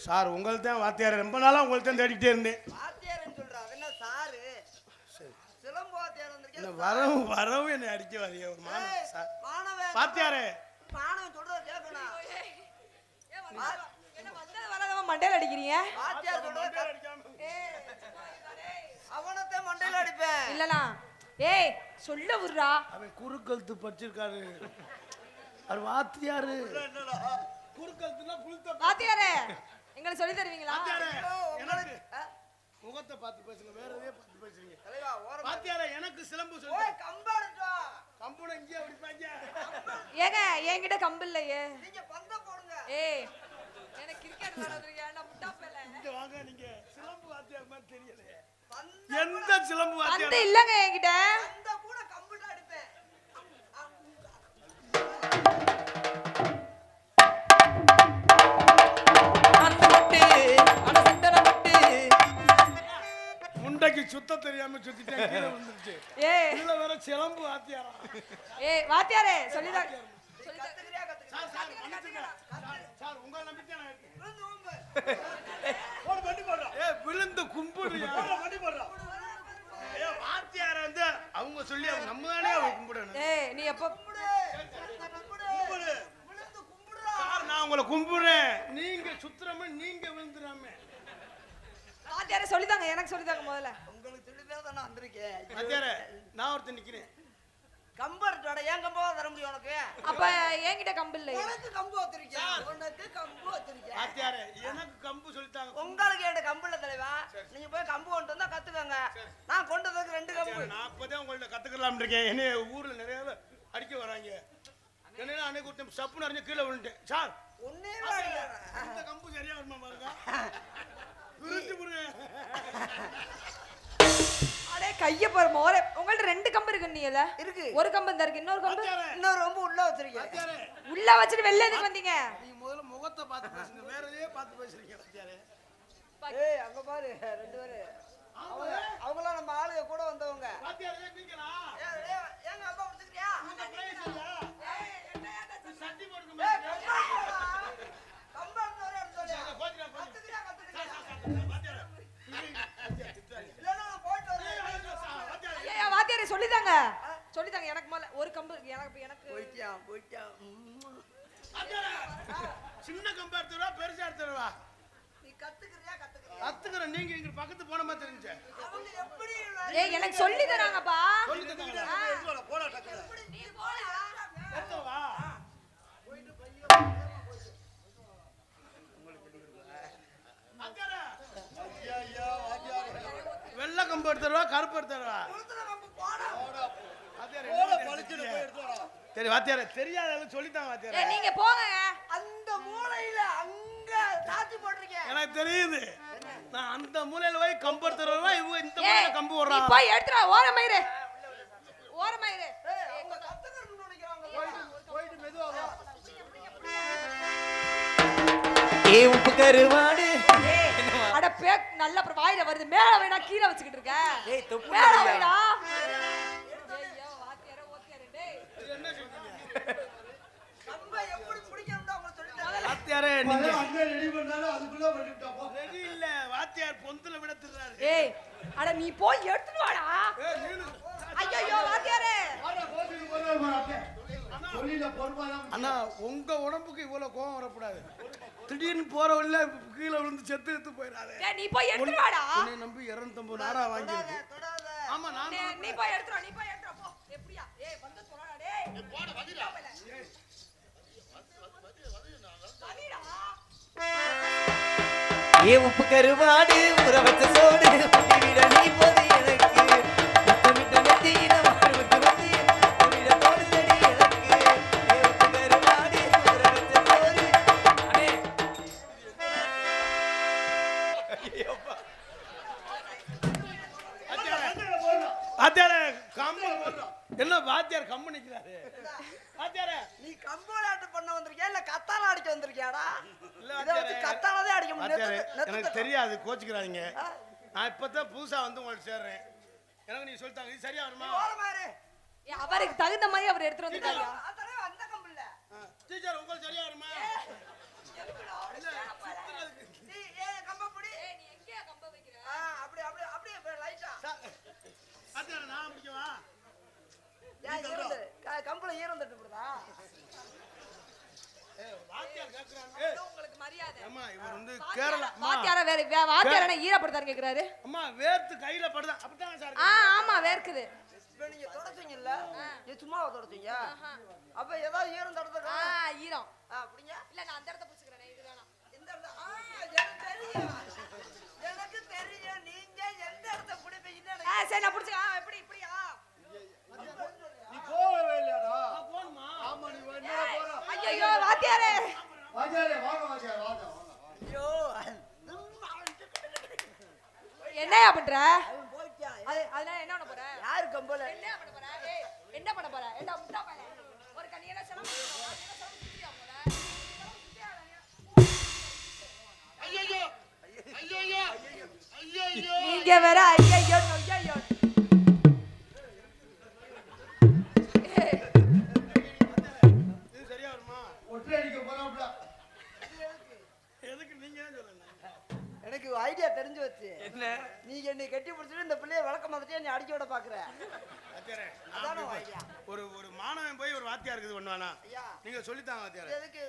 Sir உங்கள்ட்ட தான் வாத்தியார் ரொம்ப நாளா உங்கள்ட்ட தேடிட்டே இருந்தேன். வாத்தியார்னு சொல்றா அது என்ன சாரு? சரி சிலம்பு வாத்தியார் வந்திருக்கேன். வரவும் என்னை அடிக்க வாதிய ஒரு மாணவன் சார். மாணவன் வாத்தியாரே மாணவன் சொல்றத கேட்கணும். என்ன வந்தது வராதவ மண்டையில அடிக்கிறீங்க? வாத்தியார் சொல்றத அடிக்காம அவனத்தை மண்டையில அடிப்பேன். இல்லனா ஏய் சொல்ல விடுறா. அவன் குறுக்கழுத்து படிச்சிருக்காரு. அவர் வாத்தியாரு. குறுக்கழுத்துனா புல்த வாத்தியாரே எங்களுக்கு சொல்லி தருவீங்களா? வாத்தியாரே எனக்கு முகத்தை பார்த்து பேசுங்க, வேற எதையே பார்த்து பேசுறீங்க. தலைவா ஓரம் வாத்தியாரே எனக்கு சிலம்பு சொல்லு. ஓய் கம்பாடுடா. கம்புன இங்கே அடிப்பாங்க. ஏங்க என்கிட்ட கம்பு இல்லையே. நீங்க பந்த போடுங்க. ஏய் எனக்கு கிரிக்கெட் விளையாடுறீங்க நான் முட்டா பேல. இங்க வாங்க, நீங்க சிலம்பு வாத்தியார் மாதிரி தெரியலையே. எந்த சிலம்பு வாத்தியார்? அந்த இல்லங்க என்கிட்ட. அந்த கூட கம்புல அடிப்பேன். முண்டைக்கு சுத்த தெரியாம சுத்திட்டேன், கீழே விழுந்துருச்சு. ஏய் இதுல வேற சிலம்பு வாத்தியாரா? ஏய் வாத்தியாரே சொல்லிதா கத்துக்கிறியா கத்துக்க. Sir sir மன்னிச்சுங்க. சார் உங்களை நம்பிட்டே நான் இருக்கேன். விழுந்து ஊம்பு. போடு வண்டி போடுறா. ஏய் விழுந்து கும்பிடுறியா? போடு வண்டி போடுறா. ஏய் வாத்தியார் வந்து அவங்க சொல்லி அவங்க நம்ம தானே அவங்க கும்பிடணும். ஏய் நீ எப்ப கும்பிடு. விழுந்து கும்பிடுடா. சார் நான் உங்களை கும்பிடுறேன், நீங்க சுத்துறமே நீங்க விழுந்துறாமே. வாத்தியாரே சொல்லிதாங்க எனக்கு சொல்லிதாங்க முதல்ல. உங்களுக்கு சொல்லிதான் நான் வந்திருக்கேன். வாத்தியாரே நான் ஒருத்தன் நிக்கிறேன். கம்பர்ட்டோட ஏன் கம்பா தர முடியும் உனக்கு? அப்ப என்கிட்ட கம்பு இல்லையே. உனக்கு கம்பு வச்சிருக்கேன். உனக்கு கம்பு வச்சிருக்கேன். வாத்தியாரே எனக்கு கம்பு சொல்லிட்டாங்க. உங்களுக்கு என்கிட்ட கம்பு இல்ல தலைவா. நீங்க போய் கம்பு கொண்டு வந்தா கத்துக்கங்க. நான் கொண்டு வந்ததுக்கு 2 கம்பு. நான் அப்பதான் உங்கள்ட்ட கத்துக்கலாம் இருக்கேன். என்ன ஊர்ல நிறைய அடிக்க வராங்க. என்ன அன்னைக்கு ஒருத்தன் சப்புன்னு அறிஞ்சு கீழே விழுந்துட்டேன். சார் ஒண்ணே இந்த கம்பு சரியா வருமா பாருங்க. விருத்தி புடுங்க. அடே கைய பாரு மோரே. உங்கள்ட்ட 2 கம்பு இருக்கு நீல. இருக்கு. ஒரு கம்பு இந்த இருக்கு, இன்னொரு கம்பு. இன்னொரு கம்பு உள்ள வச்சிருக்கேன். வாத்தியாரே உள்ள வச்சிட்டு வெளில எதுக்கு வந்தீங்க? நீ முதல்ல முகத்தை பார்த்து பேசுங்க, வேற எதையே பார்த்து பேசுறீங்க. வாத்தியாரே ஏய் அங்க பாரு 2 பேரு. அவங்கள நம்ம ஆளுங்க கூட வந்தவங்க. வாத்தியாரே நீங்களா? ஏங்க அம்மா வச்சிருக்கியா? உங்க பிரைஸ் இல்ல. சட்டி போடுங்க. ஏய் கம்பா வர சொல்லு. கோதிரா கத்துக்கிறியா கத்துக்கிறியா? வாத்தியாரே இல்ல நான் போயிட்டு வரேன். ஏய் வாத்தியாரே சொல்லிதாங்க. சொல்லிதாங்க எனக்கு மேல ஒரு கம்பு எனக்கு போய்ட்டியா வாத்தியாரே சின்ன கம்பு எடுத்துறவா பெருசா எடுத்துறவா? நீ கத்துக்கிறியா கத்துக்கிறியா? கத்துக்கிறேன். நீங்க இங்க பக்கத்து போன மாதிரி தெரிஞ்சு. அவங்க எப்படி ஏய் எனக்கு சொல்லி தராங்கப்பா. சொல்லி தந்தாங்க. எடுத்துவா போடா டக்குல. நீ போடா. எடுத்துவா. போயிட்டு பைய வாத்தியாரே வெள்ளை கம்பு எடுத்துறவா கருப்பு எடுத்துறவா? உளுத்துற கம்பு போடா. வாத்தியாரே போட பளிச்சுட்டு போய் எடுத்துவா. சரி வாத்தியாரே தெரியாதவங்க சொல்லிட்டாங்க வாத்தியாரே. ஏய் நீங்க போங்க. அந்த மூலையில அங்க சாத்தி போட்டிருக்கேன். எனக்கு தெரியுது. நான் அந்த மூலையில போய் கம்பு எடுத்துறவா, இவங்க இந்த ஏய் மூலையில கம்பு நீ ஓடுறாங்க. போய் எடுத்துடா ஓரமாயிரு. ஓரமாயிரு. ஏய் அவங்க கத்துக்கறன்னு நினைக்கிறாங்க. போயிட்டு மெதுவா வா. ஏ உப்பு கருவாடு. அட பேக் நல்ல அப்புறம் வாயில வருது. மேல வேணா கீழ வச்சிட்டு இருக்க. ஏய் தொப்பு மேல இல்லையா? வேணா. ஐயோ வாத்தியாரே ஓத்தியாரே டேய். இது என்ன சொல்றீங்க? கம்ப எப்படி பிடிக்கணும்னு அவங்க சொல்லிட்டாங்க. வாத்தியாரே நீங்க அங்க ரெடி பண்ணாலும் அதுக்குள்ள பண்ணிட்டா போ. ரெடி இல்ல. வாத்தியார் பொந்துல விட திறாரு. ஏய் அட நீ போய் எடுத்துட்டு வாடா. ஏய் நீனு ஐயோ வாத்தியாரே. வாடா கோதிக்கு போறா மாட்டே. சொல்லில பொறுப்பாதான். அண்ணா உங்க உடம்புக்கு இவ்வளவு கோவம் வரக்கூடாது. திடீர்னு போற வழியில கீழே விழுந்து செத்து போயிடாதே. டேய் நீ போய் எடுத்துட்டு வாடா. உன்னை நம்பி 250 நாரா வாங்கிருக்கு. தொடாத. ஆமா நான் நீ போய் எடுத்துடா போ. எப்படியா? ஏய் வந்து போடா டேய். போட வதிடா. வதிடா. ஏ உப்பு கருவாடு ஊற வச்ச சோடு விட நீ போது எனக்கு முத்தமிட்ட நெத்தியில வாழ்வுக்கு வந்து விட தோடுதடி எனக்கு. ஏ உப்பு கருவாடு ஊற வச்ச சோறு. அடே வாத்தியாரே கம்பு போடுறோம். என்ன வாத்தியார் கம்பு நிக்கிறாரு? வாத்தியாரே நீ கம்போலாட்டு பண்ண வந்திருக்கியா இல்ல கத்தால அடிக்க வந்திருக்கியாடா? இல்ல இத வச்சு கத்தாலதே அடிக்க வாத்தியாரே முடியாது. எனக்கு தெரியாது, கோச்சிக்கிறாதீங்க. நான் இப்பதான் புதுசா வந்து உங்களுக்கு சேர்றேன். எனக்கு நீ சொல்லிட்டாங்க இது சரியா வருமா? ஓரமாரு. ஏய் அவருக்கு தகுந்த மாதிரி அவர் எடுத்துட்டு வந்துட்டாரு. அதரே அந்த கம்பு இல்ல. டீச்சர் உங்களுக்கு சரியா வருமா? எதுக்குடா? இல்ல சுத்துறதுக்கு. நீ ஏன் கம்பள ஈரம் தட்டு போடுதா? வாத்தியார் கேக்குறாங்க. உங்களுக்கு மரியாதை. அம்மா இவர் வந்து கேரளா வாத்தியார வாத்தியார ஈரப்படுத்தாரு கேக்குறாரு. அம்மா வேர்த்து கையில படுதா அப்படிதான் சார். ஆமா வேர்க்குது. இப்ப நீங்க தொடச்சீங்கல்ல, இது சும்மாவா தொடச்சீங்க? அப்ப ஏதாவது ஈரம் தடுத்தா? ஈரம். அப்படிங்க? இல்ல நான் அந்த இடத்த புடிச்சுக்கிறேன். இது வேணாம். இந்த இடத்த எனக்கு தெரியும். எனக்கு தெரியும் நீங்க எந்த இடத்த பிடிப்பீங்கன்னு. சரி நான் புடிச்சுக்க. எப்படி இப்படியா? நீ போவே இல்லடா. போணுமா? ஆமா நீ என்ன போற? ஐயோ வாத்தியாரே. வாத்தியாரே வாங்க வாத்தியார் வாங்க. ஐயோ என்னையா பண்ற? அவன் போயிட்டான். அதனால என்ன பண்ண போற? யாரு கம்பள? என்ன பண்ண போற? ஏய் என்ன பண்ண போற? ஏண்டா முட்டா பையல. ஒரு கனியல செலவு பண்ணுவா. என்ன செலவு சுத்தியா போற? ஐயோ ஐயோ ஐயோ நீங்க வேற ஐயோ ஐயோ. இது சரியா வருமா? ஒற்றை அடிக்க போறாப்ல. எதுக்கு நீங்க தான் சொல்லுங்க. எனக்கு ஐடியா தெரிஞ்சு வச்சு. என்ன நீங்க என்னை கட்டி பிடிச்சிட்டு இந்த பிள்ளைய வழக்கம் வந்துட்டு நீ அடிக்க விட பாக்குற. வாத்தியாரே அதான ஐடியா. ஒரு மாணவன் போய் ஒரு வாத்தியார் இருக்குது பண்ணுவானா? ஐயா நீங்க சொல்லித்தாங்க வாத்தியாரே. எதுக்கு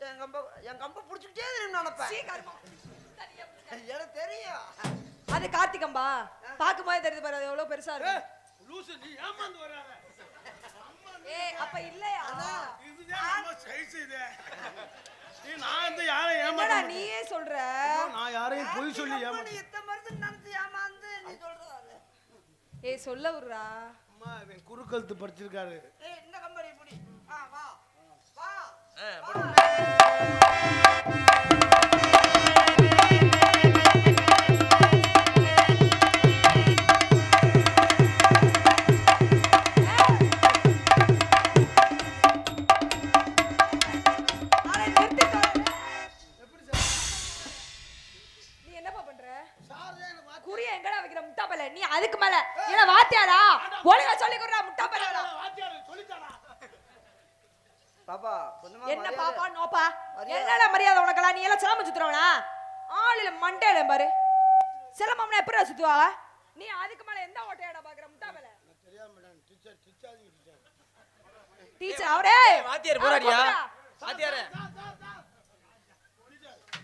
என் கம்ப புடிச்சுக்கிட்டே இருந்து நினைப்பேன். சீக்கிரமா. எனக்கு தெரியும். அது கார்த்திகம்பா. பாக்கும்போது தெரியுது பாரு அது எவ்வளவு பெருசா இருக்கு. லூசு நீ ஏமாந்து வராத. ஏய் அப்ப இல்லையா? இதுதான் நம்ம சைஸ் இது. நீ நான் வந்து யாரை என்னடா ஏமாத்த நீயே சொல்ற? நான் யாரையும் பொய் சொல்லி நீ ஏமாத்த. இத்த மருந்து நினைச்சு ஏமாந்து நீ சொல்றாரு. ஏய் சொல்ல விடுறா. அம்மா இவன் குறுக்கழுத்து படிச்சிருக்காரு. ஏய் இந்த கம்பெனி புடி. வா வா. அட நிறுத்தி தொலை. எப்படி சார்? நீ என்னப்பா பண்ற? சார் தான் எனக்கு குறிய எங்கடா வைக்கிற முட்டா பையல? நீ அதுக்கு மேல என்ன வாத்தியாரா? ஒழுங்கா சொல்லி கொடுறா முட்டா பையலடா. வாத்தியார் சொல்லிட்டானா? பாப்பா கொஞ்சமா என்ன மரியாதை. பாப்பா நோப்பா? மரியாதை. என்னடா மரியாதை உனக்கெல்லாம்? நீ எல்லாம் சிலம்பம் சுத்துறவனா? ஆளில மண்டையில பாரு. சிலம்பம்னா எப்படிடா சுத்துவாங்க? நீ அதுக்கு மேல எந்த ஓட்டையாடா பாக்குற முட்டா பையல? எனக்கு தெரியாம மேடம் டீச்சர் டிச்சார்ஜிங் டீச்சர். டீச்சர் அவரே. வாத்தியார் போறாடியா? வாத்தியாரே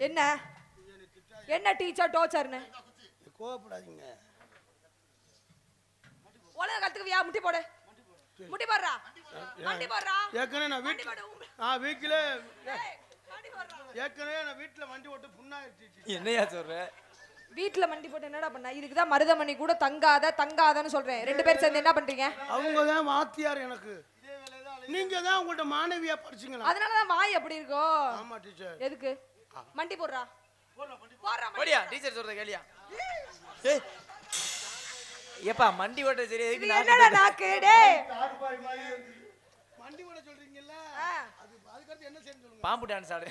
என்ன? என்ன டீச்சர் டோச்சர்னு? கோவப்படாதீங்க. ஒழுங்கா கத்துக்குவியா? முட்டி போடு. முட்டி போடுறா. முட்டி போடுறா. ஏற்கனவே நான் முட்டி வீட்டுல போடு. வீட்டுல ஏய், முட்டி போடுறா. ஏற்கனவே நான் வீட்டுல வண்டி ஓட்டு புண்ணாயிருச்சு. என்னையா சொல்ற? வீட்ல மண்டி போட்டு என்னடா பண்ண? இதுக்கு தான் மருதமணி கூட தங்காதன்னு சொல்றேன். ரெண்டு பேரும் சேர்ந்து என்ன பண்றீங்க? அவங்க தான் வாத்தியார் எனக்கு. நீங்க தான் உங்கள்ட்ட மாணவியா படிச்சீங்களா? அதனால தான் வாய் அப்படி இருக்கோ. ஆமா டீச்சர். எதுக்கு? மண்டி போடுறா. போடுறா மண்டி. ஓடியா டீச்சர் சொல்ற கேளியா? ஏய் ஏப்பா மண்டி ஓட்ட சரி இது எதுக்கு என்னடா நாக்கு டேய்? வண்டி ஓட சொல்றீங்கல்ல? அதுக்கடுத்து என்ன செய்யணும் சொல்லுங்க. பாம்பு டான்ஸ் ஆடு.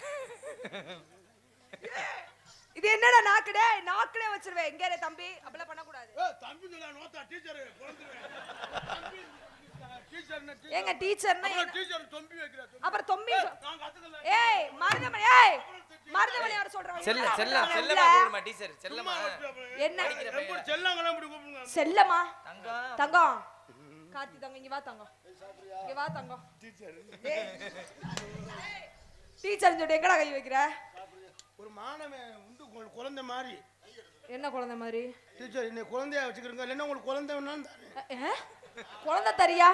இது என்னடா நாக்கு டேய்? நாக்குலயே வச்சிருவேன். எங்க இரு தம்பி? அப்பலாம் பண்ண கூடாது. தம்பி சொல்ல நோத்தா டீச்சர் பொறுத்துறேன். ஏங்க டீச்சர்னா டீச்சர் தொம்பி வைக்கிறார். அப்புறம் தொம்பி நான் கத்துக்கல. ஏய் மருதமணி யார சொல்றாங்க? செல்லமா போடுமா டீச்சர் செல்லமா என்ன எப்படி செல்லங்களா இப்படி கூப்பிடுங்க. செல்லமா? தங்கம் தங்கம் கார்த்தி தங்கம் இங்க வா தங்கம். இங்க வா தங்கம். டீச்சர் டீச்சர் சொல்லிட்டு எங்கடா கை வைக்கிற? ஒரு மாணவன் வந்து உங்களுக்கு குழந்தை மாதிரி. என்ன குழந்தை மாதிரி? டீச்சர் என்ன குழந்தையா வச்சுக்கிறீங்க இல்லைன்னா உங்களுக்கு குழந்தை வேணாலும் தரேன். குழந்தை தரியா?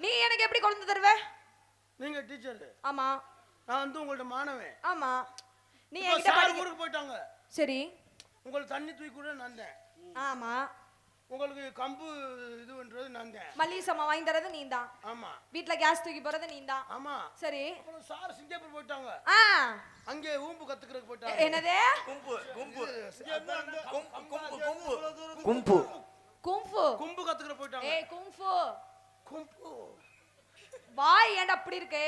நீ எனக்கு எப்படி குழந்தை தருவ? நீங்க டீச்சர், ஆமா நான் வந்து உங்கள்ட்ட மாணவன். ஆமா நீ இப்போ என்கிட்ட சார் படிக்க. ஊருக்கு போயிட்டாங்க. சரி உங்களுக்கு தண்ணி தூக்கி கூட நான் தான். ஆமா உங்களுக்கு கம்பு இது பண்றது நான் தான். மல்லிகை சாமான் வாங்கி தரது நீதான். ஆமா வீட்ல கேஸ் தூக்கி போறது நீதான். ஆமா. சரி அப்புறம் சார் சிங்கப்பூர் போயிட்டாங்க. அங்கே ஊம்பு கத்துக்கிறதுக்கு போயிட்டாங்க. என்னது? கும்பு கும்பு கும்பு கும்பு கத்துக்கிற போயிட்டாங்க. ஏய் கும்பு கும்பு வாய் ஏன்டா அப்படி இருக்கு?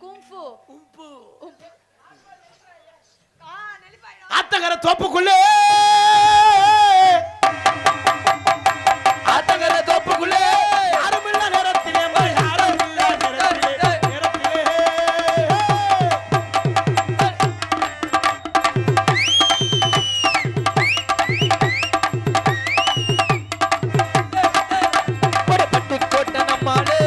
கும்பு கும்பு நெலிப்பாயா? ஆத்தங்கர தோப்புக்குள்ளே ஆத்தங்கர தோப்புக்குள்ளே யாருமில்ல நேரத்திலே யாருமில்ல நேரத்திலே பட்டு கோட்டை நம்மாடு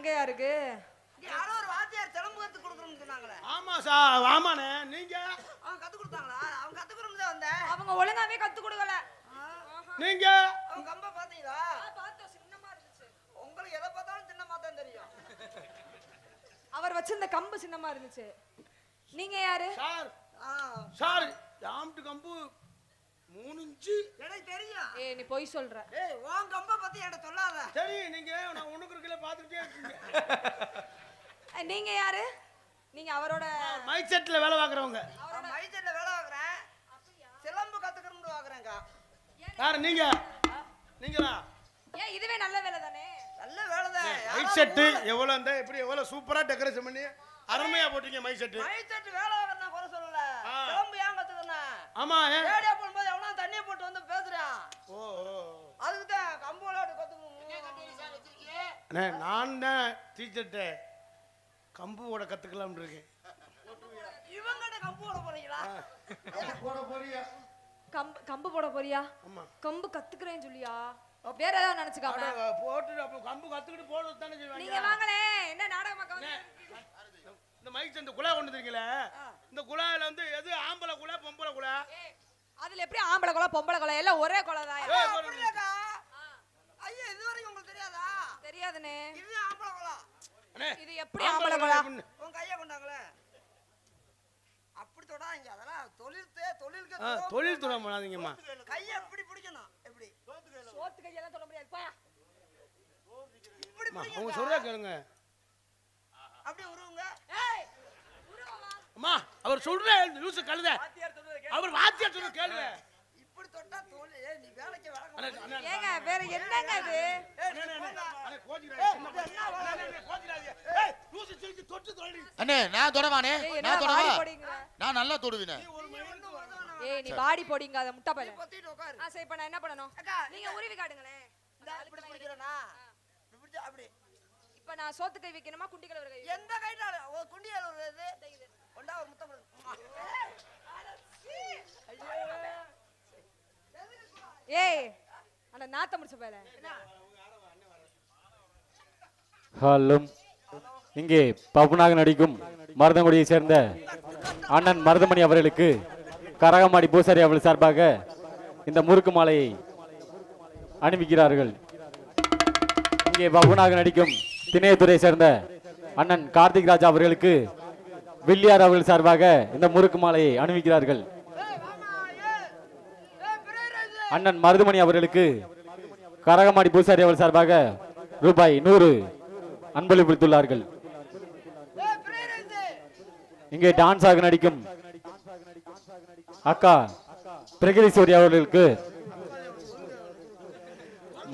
சங்கையா இருக்கு. இங்க யாரோ ஒரு வாத்தியார் சிலம்பு கத்து கொடுக்கணும்னு சொன்னாங்களே. ஆமா சார், ஆமாண்ணே. நீங்க அவங்க கத்து கொடுத்தாங்களா? அவங்க கத்துக்கணும்னு தான் வந்தேன். அவங்க ஒழுங்காவே கத்து கொடுக்கல. நீங்க அவங்க கம்ப பாத்தீங்களா? பார்த்தோம், சின்னமா இருந்துச்சு. உங்களுக்கு எதை பார்த்தாலும் சின்னமா தான் தெரியும். அவர் வச்சிருந்த கம்பு சின்னமா இருந்துச்சு. நீங்க யாரு? சார் ஆ, சார் ஜாம்ட்டு கம்பு 3 இன்ச்சு. எனக்கு தெரியும். ஏய், நீ பொய் சொல்ற. ஏய், உன் கம்ப பத்தி என்கிட்ட சொல்லாத. சரி, நீங்க நான் உனக்கு இருக்கல பாத்துக்கிட்டே இருக்கீங்க. நீங்க யாரு? நீங்க அவரோட மைக் செட்ல வேலை பார்க்குறவங்க. நான் மைசெட்ல வேலை பார்க்குறேன். சிலம்பு கத்துக்கணும்னு பார்க்குறேங்க. யார் நீங்க? நீங்களா? ஏன் இதுவே நல்ல வேலை தானே? நல்ல வேலை தான். மைக் செட்டு எவ்வளோ இருந்தா எப்படி எவ்வளோ சூப்பரா டெக்கரேஷன் பண்ணி அருமையா போட்டீங்க மைக் செட்டு. மைசெட் வேலை பார்க்கறத நான் குறை சொல்லல. சிலம்பு ஏன் கத்துக்கணும்? ஆமா. ரேடியோ போடும்போது எவனா தண்ணியை போட்டு வந்து பேசுறான். ஓ ஓ. அதுக்கு தான் கம்பு விளையாட்டு கத்துக்கணும். அண்ணே, நான் தான் டீச்சர்ட்ட கம்பு ஓட கத்துக்கலாம்னு இருக்கேன். இவங்கிட்ட கம்பு போட போறீங்களா? போட போறியா? கம்பு போட போறியா? ஆமா. கம்பு கத்துக்கிறேன்னு சொல்லியா? வேற ஏதாவது நினைச்சுக்காம போட்டு அப்ப கம்பு கத்துக்கிட்டு போடுறது தானே செய்வாங்க. நீங்க வாங்களே, என்ன நாடகமா? இந்த மைக் இந்த குழா கொண்டு இருக்கீங்களே, இந்த குழாயில வந்து எது ஆம்பளை குழா பொம்பளை குழா? அதுல எப்படி ஆம்பளை கொலை பொம்பளை கொலை எல்லாம் ஒரே கொலை தான்? அப்படியாக்கா? ஐயா, இது வரைக்கும் உங்களுக்கு தெரியாதா? தெரியாதுனே. இது ஆம்பளை குளம். அண்ணே, இது எப்படி ஆம்பளை கொலை? உன் கையை கொண்டாங்களே. அப்படி தொடாதீங்க. அதெல்லாம் தொழிலுக்கு தொழில் துறை பண்ணாதீங்கம்மா. கையை எப்படி பிடிக்கணும்? எப்படி? சோத்து கையெல்லாம் சொல்ல முடியாது. போயா. இப்படி அவங்க பிடிக்கணும். சொல்றா கேளுங்க. அப்படியே உருவுங்க. ஏய், உருவமா? அம்மா, அவர் சொல்ற லூசு கழுத. அவர் வாத்தியார் சொல்ற கேளுங்க. இப்படி தொட்டா தோல். ஏய், நீ வேலைக்கு வழங்க. ஏங்க வேற என்னங்க இது? அண்ணே நான் தொடவானே ஏய், நான் என்ன தொடவா வாடி போடிங்கற? நான் நல்லா தொடுவினே. ஏய், நீ வாடி போடிங்க அத முட்டை பையல. பத்திட்டு உட்காரு. சரி, இப்ப நான் என்ன பண்ணனும்? அக்கா, நீங்க உருவி காட்டுங்களே. இந்த இப்படி பிடிக்கிறேனா? இப்படி பிடிச்சா அப்படி. இப்ப நான் சோத்து கை வைக்கணுமா குண்டி கலவர கை? எந்த கைட்டால ஒரு குண்டியால ஒரு இது கொண்டா ஒரு முத்தம் கொடு. ஏய், அந்த நாத்த முடிச்ச பையல. ஹலோ, இங்கே பப்புனாக நடிக்கும் மருதங்குடியை சேர்ந்த அண்ணன் மருதமணி அவர்களுக்கு கரகமாடி பூசாரி அவர்கள் சார்பாக இந்த முறுக்கு மாலையை அணிவிக்கிறார்கள். இங்கே பப்புனாக நடிக்கும் திணையத்துறை சேர்ந்த அண்ணன் கார்த்திக் ராஜா அவர்களுக்கு வில்லியார் அவர்கள் சார்பாக இந்த முறுக்கு மாலையை அணிவிக்கிறார்கள். அண்ணன் மருதமணி அவர்களுக்கு கரகமாடி பூசாரி அவர்கள் சார்பாக ரூபாய் 100 அன்பளித்துள்ளார்கள். இங்கே டான்ஸ் ஆக நடிக்கும் அக்கா பிரகதீஸ்வரி அவர்களுக்கு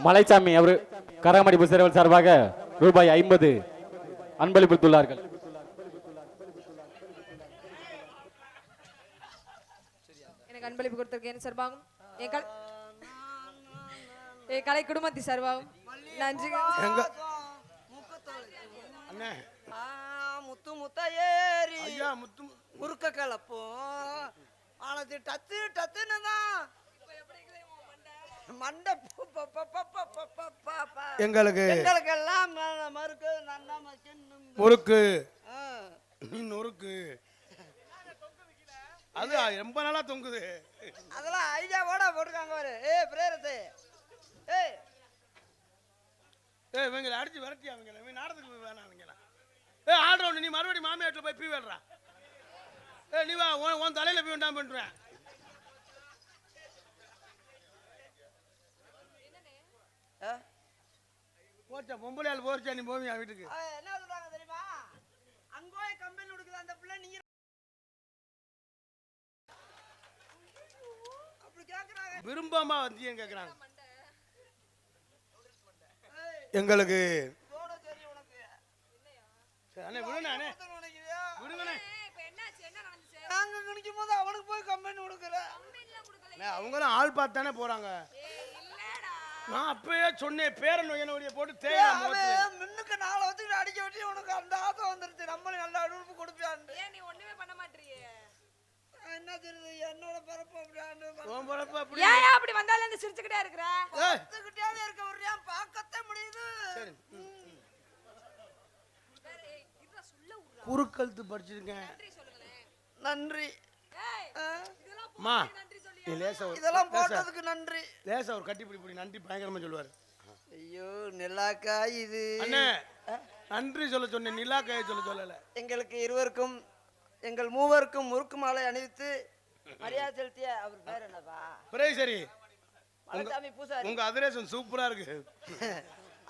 மலைச்சாமி அவர் கரகமாடி பூசாரி அவர்கள் சார்பாக ரூபாய் 50 அன்பளித்துள்ளார்கள். எனக்கு அன்பளிப்பு கொடுத்திருக்கேன் சார்பாகும் என் கலை குடும்பத்தி சார்பாகும் நன்றிங்க. அண்ணே, முத்து முத்தா ஏறி ஐயா முத்து முறுக்க கலப்போம். ஆனது டத்து டத்துன்னு தான் மண்டை எங்களுக்கு எங்களுக்கெல்லாம் மறுக்கு நன்னா முறுக்கு நீ நொறுக்கு. அது ரொம்ப நாளா தொங்குது. அதெல்லாம் ஐடியாவோட போட்டுருக்காங்க பாரு. ஏய் பிரேரத்து, ஏய் ஏய் இவங்களை அடிச்சு விரட்டி அவங்கள இவங்க நாடகத்துக்கு வேணாம் அவங்கள. ஏய் ஆடுற ஒன்று, நீ மறுபடியும் மாமியாட்டில் போய் பீ விடுறா. ஏய் நீ வா, உன் தலையில போய் வேண்டாம் பண்ணுறேன். போச்சா பொம்பளை ஆள் போச்சா, நீ போவியா வீட்டுக்கு? என்ன சொல்றாங்க தெரியுமா? அங்கோய கம்பெனி கொடுக்குது அந்த பிள்ளை. நீங்க அப்படி கேக்குறாங்க. விரும்பாம வந்தியும் கேட்குறாங்க. எங்களுக்கு போட சரி உனக்கு. சரி, அண்ணே விடுண்ணே, அண்ணே உனக்குவியா? விடுங்கண்ணே. இப்ப என்னாச்சு? என்ன நடந்துச்சு? நாங்க கணிக்கும் போது அவனுக்கு போய் கம்பெனி கொடுக்குற. அண்ணே, அவங்களும் ஆள் பார்த்து தானே போறாங்க. நான் அப்பயே சொன்னேன் பேரன் நோயனோடைய போட்டு தேவை மின்னுக்கு நாளை வச்சு அடிக்க வச்சு உனக்கு அந்த ஆசை வந்துருச்சு. நம்மளும் நல்லா அனுப்பு கொடுப்பியான்னு. ஏன் நீ ஒண்ணுமே பண்ண மாட்டீங்க? என்ன தெரியுது என்னோட பிறப்பு அப்படியான்னு உன் பொழப்பு அப்படி. ஏன் அப்படி வந்தாலும் இந்த சிரிச்சுக்கிட்டே இருக்கிற? பார்த்துக்கிட்டே இருக்க ஒரு பார்க்கத்தே முடியுது. சரி குறுக்கழுத்து படிச்சிருக்கேன். நன்றி. அம்மா நீ லேசா இதெல்லாம் போட்டதுக்கு நன்றி. லேசா ஒரு கட்டி பிடி நன்றி பயங்கரமா சொல்லுவாரு. ஐயோ நிலாக்கா இது. அண்ணே நன்றி சொல்ல சொன்னேன், நிலாக்காயை சொல்லல. எங்களுக்கு இருவருக்கும் எங்கள் மூவருக்கும் முறுக்கு மாலை அணிவித்து மரியாதை செலுத்திய அவர் பேர் என்னப்பா? பிரேசரி. மலைசாமி பூசாரி. உங்க அதிரேசம் சூப்பரா இருக்கு.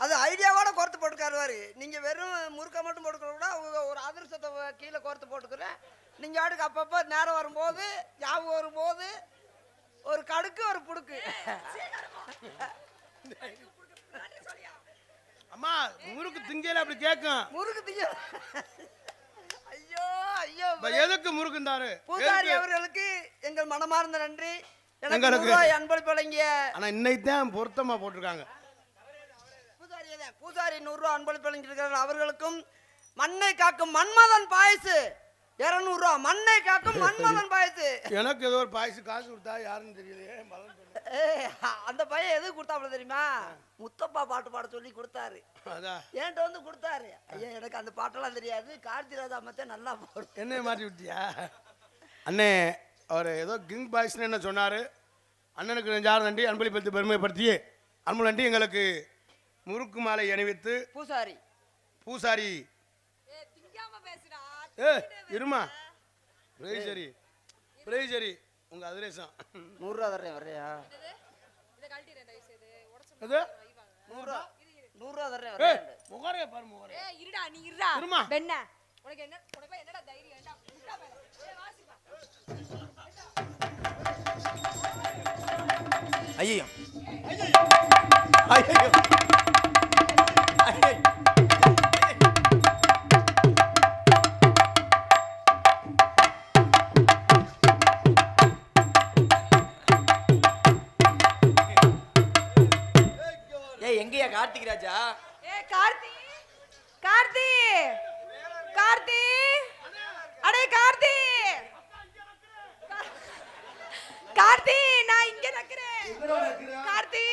அது ஐடியாவோட கோர்த்து போட்டுக்காருவாரு. நீங்க வெறும் முறுக்க மட்டும் போட்டுக்கிறத விட அவங்க ஒரு அதிர்ஷ்டத்தை கீழே கோர்த்து போட்டுக்கிறேன். நீங்க ஆடுக்கு அப்பப்போ நேரம் வரும்போது ஞாபகம் வரும்போது ஒரு கடுக்கு ஒரு புடுக்கு. அம்மா முறுக்கு திங்கையில அப்படி கேட்கும். முறுக்கு திங்க. ஐயோ ஐயோ. எதுக்கு முறுக்குந்தாரு பூசாரி அவர்களுக்கு எங்கள் மனமார்ந்த நன்றி. எங்களுக்கு எனக்கு அன்பளிப்பு வழங்கிய ஆனா இன்னைக்கு தான் பொருத்தமா போட்டிருக்காங்க. பூசாரி 100 ரூபா அன்பளிப்பு வழங்கியிருக்கிறார். அவர்களுக்கும் மண்ணை காக்கும் மன்மதன் பாயசு 200 ரூபா. மண்ணை காக்கும் மன்மதன் பாயசு. எனக்கு ஏதோ ஒரு பாயசு காசு கொடுத்தா யாருன்னு தெரியலையே. அந்த பையன் எதுக்கு கொடுத்தாப்புல தெரியுமா? முத்தப்பா பாட்டு பாட சொல்லி கொடுத்தாரு. அதான் என்கிட்ட வந்து கொடுத்தாரு. ஐயா எனக்கு அந்த பாட்டெல்லாம் தெரியாது, கார்த்தி ராஜா மச்சான் நல்லா போடும். என்ன மாட்டி விட்டியா அண்ணே? அவர் ஏதோ கிங் பாய்ஸ்னு என்ன சொன்னார். அண்ணனுக்கு நெஞ்சார் நன்றி. அன்பளிப்பத்து பெருமைப்படுத்தி அன்பு நன்றி. எங்களுக்கு முறுக்கு மாலை அணிவித்து பூசாரி இருமா பிரேசரி உங்க அதிரேசம் 100 ரூபா தர்றேன். வர்றியா? 100 ரூபா தர்றேன். முகரே பாரு முகரே. இருடா நீ இருடா. இருமா. பெண்ண உனக்கு என்னடா தைரியம்? ஏண்டா முட்டா மேல. வாசிப்பா. ஐயோ ஐயோ எங்கயா கார்த்திக் ராஜா? கார்த்தி கார்த்தி கார்த்தி அடே கார்த்தி கார்த்தி நான் இங்க நிக்கிறேன். கார்த்தி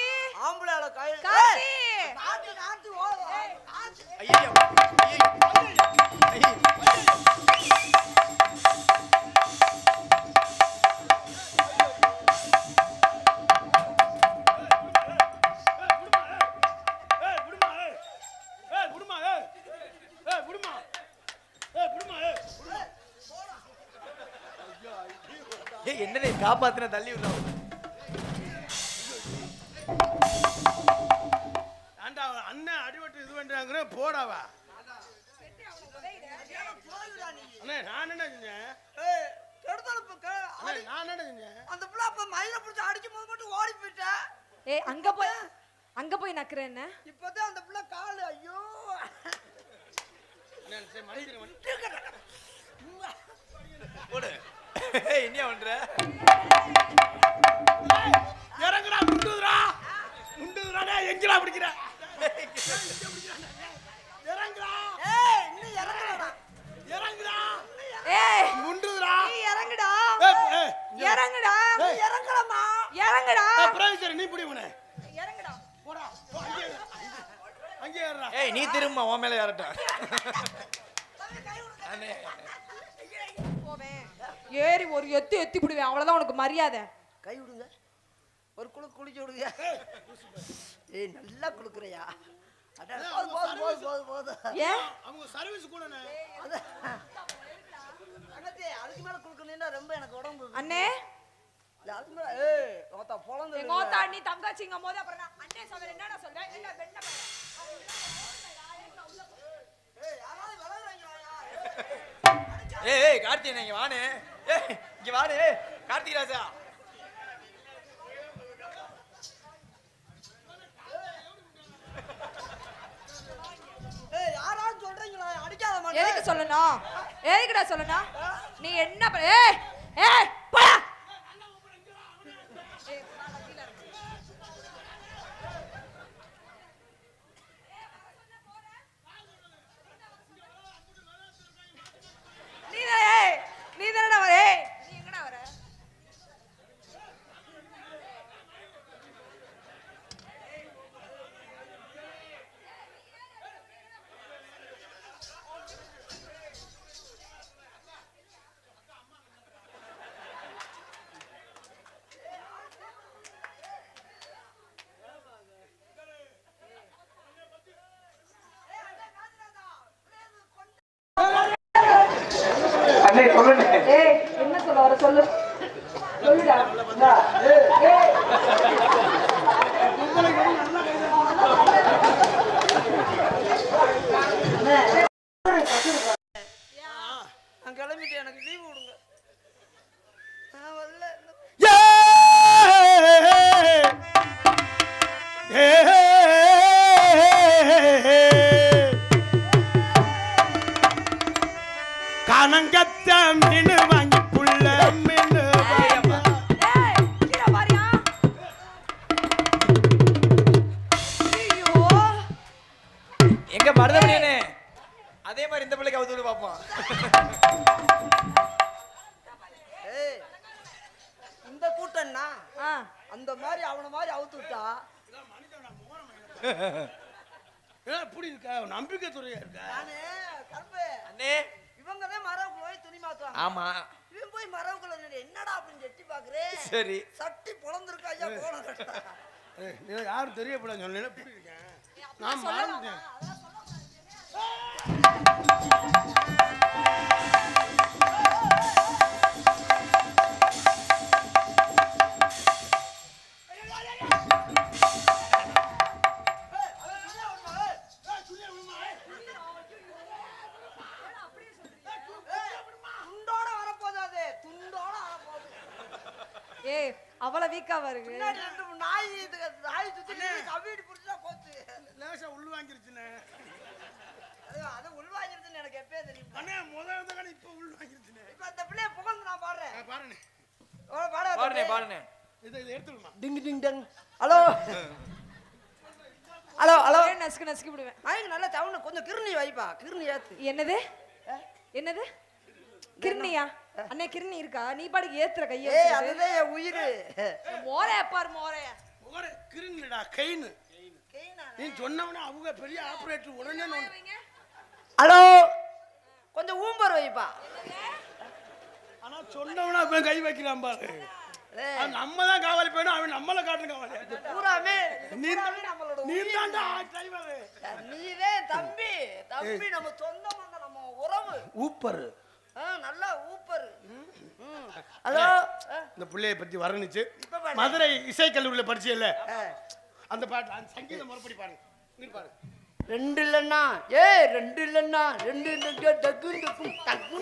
ஆம்பளையால கை கார்த்தி கார்த்தி ஓடு. ஐயோ ஐயோ என்னனே காப்பாத்தின தள்ளி விடுறோம். ஆண்டா அண்ணன் அடிபட்டு இது பண்றாங்க போடாவா. அண்ணே நான் என்ன செஞ்சேன்? நான் என்ன செஞ்சேன்? அந்த புள்ள அப்ப மயில புடிச்சு அடிக்கும் போது மட்டும் ஓடி போயிட்டா. அங்க போய் நக்குறேன். என்ன இப்பதான் அந்த புள்ள கால் ஐயோ போடு. என்ன பண்ற? இறங்குடா முண்டுதுடா முண்டுதுடா. எங்கடா பிடிக்கிற? இறங்குடா. ஏய் இன்னும் இறங்குடா. இறங்குடா. ஏய் முண்டுதுடா. நீ இறங்குடா. இறங்குடா. இறங்கலமா. இறங்குடா. பிரேசரி நீ பிடி உனே. இறங்குடா. போடா. அங்கே ஏறடா. ஏய் நீ திரும்ப உன் மேல ஏறடா. அண்ணே போவேன். ஏறி ஒரு எத்தி பிடுவேன். அவ்வளவுதான் உனக்கு மரியாதை. கை விடுங்க. ஒரு குளிச்சு விடுங்க. ஏய் நல்லா குளுக்குறியா? அட போது. ஏன் அவங்க சர்வீஸ் கூடனே. அண்ணே அதுக்கு மேல குளுக்குனீனா ரொம்ப எனக்கு உடம்பு. அண்ணே இல்ல அதுக்கு மேல ஏய் ஓத்தா பொளந்து. எங்க ஓத்தா நீ தங்கச்சிங்க போது அப்புறம் நான் அண்ணே சொல்றேன். என்னடா சொல்றேன்? என்ன பெண்ண பாரு. ஏய் யாராவது வளர்றாங்கயா? ஏய் கார்த்திக் இங்க வானே. ஏய் இங்க வானே கார்த்திக் ராஜா. ஏய் யாராவது சொல்றீங்களா? அடிக்காத மாட்டே. எதுக்கு சொல்லணும்? எதுக்குடா சொல்லணும்? நீ என்ன ஏய் ஏய் போடா. நீ தானடா வர. நீ எங்கடா வர? ஏய் என்ன சொல்ல வர சொல்லு சொல்லுடா ஏய் நான் கிளம்பிட்டு எனக்கு லீவு விடுங்க நான் வரல கனங்கத்த மீன் வாங்கி புள்ள மீன் ஏய் கீழ பாரியா ஐயோ எங்க மருதமணியனே அதே மாதிரி இந்த பிள்ளைக்கு அவுத்து பார்ப்போம். ஏய் இந்த கூட்டம்னா ஆ அந்த மாதிரி அவனை மாதிரி அவுத்து விட்டா எப்படி இருக்கா நம்பிக்கை துறையா இருக்கா நானு கருப்பு அண்ணே இவங்க தான் மரவுக்குள்ள போய் துணி மாத்துவாங்க ஆமா இவன் போய் மரவுக்குள்ள என்னடா அப்படின்னு எட்டி பாக்குறேன் சரி சட்டி பொழந்திருக்கா ஐயா போன யாரும் தெரியப்படாது சொன்னேன் எப்படி இருக்கேன் நான் மறந்துட்டேன் துண்டோட வரப்போகுது அது துண்டோட வரப்போகுது ஏய் அவ்வளவு வீக்காவா இருக்கு பின்னாடி ரெண்டு நாய் சுத்தி கவிடி புடிச்சா போச்சு லேசா உள்ள வாங்கிருச்சுனே அது உள்வாங்கிருச்சுன்னு எனக்கு எப்பயே தெரியும் அண்ணே முதல்ல தான் இப்ப உள்ள வாங்கிருச்சுனே இப்ப அந்த பிள்ளைய புகழ்ந்து நான் பாடுறேன் பாருங்க பாருனே பாருனே இதை எடுத்துடுமா டிங் டிங் டங் ஹலோ ஹலோ ஹலோ ஒரே நசுக்கு நசுக்கி விடுவேன் நாய்க்கு நல்லா சவுண்ட் கொஞ்சம் கிருணி வைப்பா கிருணி ஏத்து என்னது என்னது கிர்னியா அண்ணே கிர்னி இருக்கா நீ பாட்டுக்கு ஏத்துற கைய ஏய் அதுதான் என் உயிர் மோரைய பாரு மோரைய ஒரே கிருங்கடா கைனு நீ சொன்னவனே அவங்க பெரிய ஆபரேட்டர் உடனே ஹலோ கொஞ்சம் ஊம்பர் வைப்பா ஆனா சொன்னவனே அவன் கை வைக்கிறான் பாரு அது நம்ம தான் காவலி போயிடும் அவன் நம்மள காட்டுற காவலி பூராமே நீ நம்மளோட நீ தான்டா டிரைவர் நீரே தம்பி தம்பி நம்ம சொந்த மந்த நம்ம உறவு ஊப்பர் நல்லா ஊப்பர் ஹலோ இந்த பிள்ளைய பத்தி வர்ணிச்சு மதுரை இசை கல்லூரியில படிச்சேல்ல அந்த பாட்டு அந்த சங்கீத முறைப்படி பாருங்க இங்க பாருங்க ரெண்டு இல்லைன்னா ரெண்டு இல்லைன்னா ரெண்டு டக்கு டக்கு டக்கு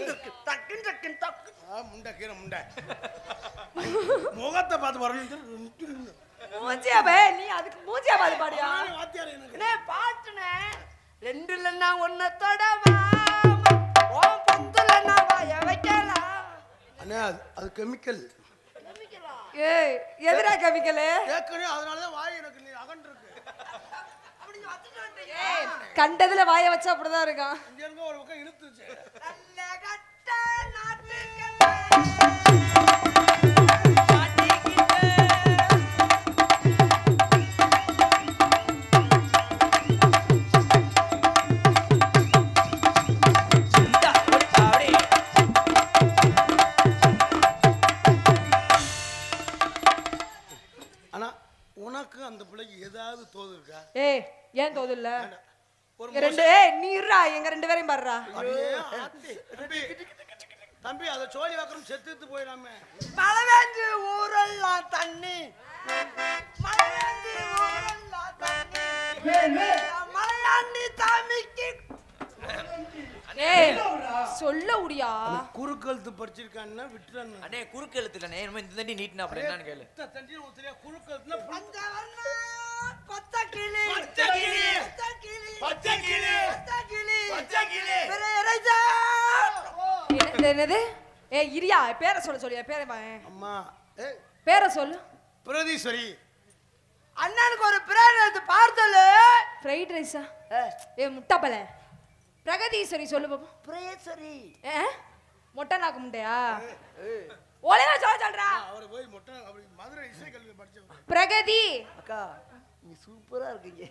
டக்கு டக்கு டக்கு முண்டை கீரை முண்டை முகத்தை பார்த்து வரணும் மூஞ்சியா பே நீ அதுக்கு மூஞ்சியா பாரு பாடியா வாத்தியார் எனக்கு அண்ணே பாட்டுனே ரெண்டு இல்லைன்னா ஒன்ன தொடவா ஓ பொந்துலன்னா வாய வைக்கலாம் அண்ணே அது கெமிக்கல் ஏய் எதிரா கவிக்கலே ஏற்கனவே அதனாலதான் வாய் எனக்கு நீ அகன்று இருக்கு அப்படி வச்சுட்டு வந்துட்டீங்க ஏய் கண்டதுல வாய வச்சா அப்படிதான் இருக்கான் இங்க இருக்க ஒரு பக்கம் இழுத்துச்சு நல்ல கட்ட நாட்டுக்கல்ல ஆனா உனக்கு அந்த பிள்ளைக்கு ஏதாவது தோது இருக்கா ஏய் ஏன் தோது இல்ல ஒரு ரெண்டு ஏய் நீ இருடா எங்க ரெண்டு பேரையும் பாருடா அடியே ஆத்தி. தம்பி தம்பி அதை சோழி வாக்கணும் செத்துட்டு போயிடாம மழவேஞ்சு ஊரெல்லாம் தண்ணி மழவேஞ்சு ஊரெல்லாம் தண்ணி மலையாண்டி சாமிக்கு ஏய் சொல்ல உடியா குறுக்கழுத்து படிச்சிருக்கான்னா விட்டுறான்னு அண்ணே குறுக்கு எழுத்துலண்ணே நம்ம இந்த தண்டி நீட்னா அப்புறம் என்னன்னு கேளு தண்டி உனக்கு தெரியா குறுக்கழுத்துனா அங்க வந்தா பச்சை கிளி பச்சை கிளி. பச்சை கிளி பச்சை கிளி. பச்சை கிளி பச்சை கிளி. பிரேரஜா என்னது ஏய் இரியா பேரை சொல்ல சொல்லியா பேரை அம்மா ஏய் பேரை சொல்லு பிரதீஸ்வரி அண்ணனுக்கு ஒரு பிரேரது பார்த்தல ஃப்ரைட் ரைஸா ஏ முட்டாப்பல பிரகதீஸ்வரி சொல்லு பாப்போம் பிரேசரி ஏ மொட்டை நாக்கு முட்டையா ஒழுங்கா சொல்றா அவரை போய் மொட்டை அப்படி மதுரை இசை கல்வி படிச்சவங்க பிரகதி அக்கா நீ சூப்பரா இருக்கீங்க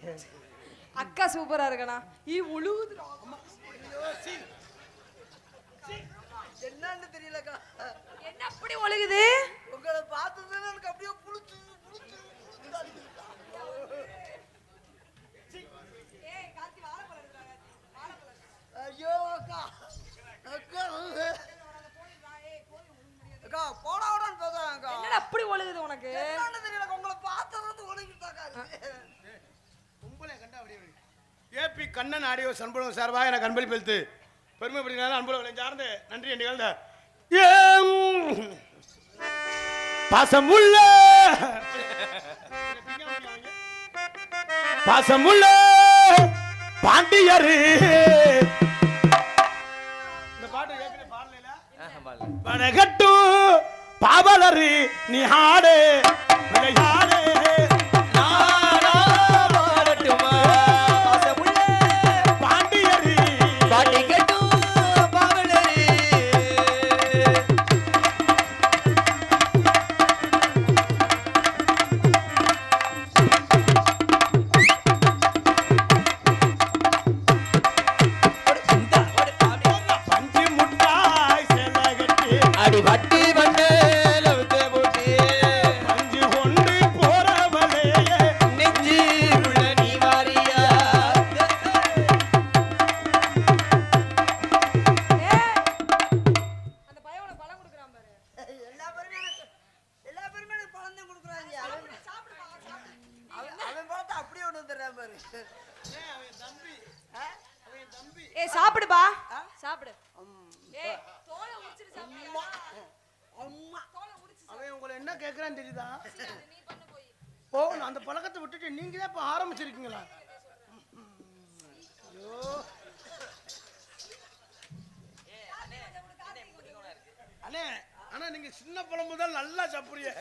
அக்கா சூப்பரா இருக்கனா ஈ உழுவுதுடா என்னன்னு தெரியலக்கா என்ன அப்படி ஒழுகுது உங்களை பார்த்தது எனக்கு அப்படியே புடிச்சு ஐயோ அக்கா அக்கா கண்ணன் ஆடியோ சண்புலம் சார்பாக எனக்கு அன்பளிப்பு அளித்து பெருமைப்படுத்தினாலும் அன்புல சார்ந்து நன்றி என்று நிகழ்ந்த பாசமுள்ள பாசமுள்ள பாண்டியரு இந்த பாட்டு ஏற்கனவே பாடல படகட்டும் பாவலரு நீ ஆடு விளையாடு ஏய் சாப்பிடுப்பா சாப்பிடு. ஏய் தோலை உரிச்சிரு சாப்பிடு. அம்மா தோலை உரிச்சு அவன் உங்களை என்ன கேட்கறான்னு தெரியுதா? நீ பண்ணு போய். ஓ நான் அந்த பழக்கத்தை விட்டுட்டு நீங்க தான் இப்ப ஆரம்பிச்சிருக்கீங்களா? ஐயோ அண்ணே ஆனா நீங்க சின்ன பழம் முதல் நல்லா சாப்பிடுறீங்க.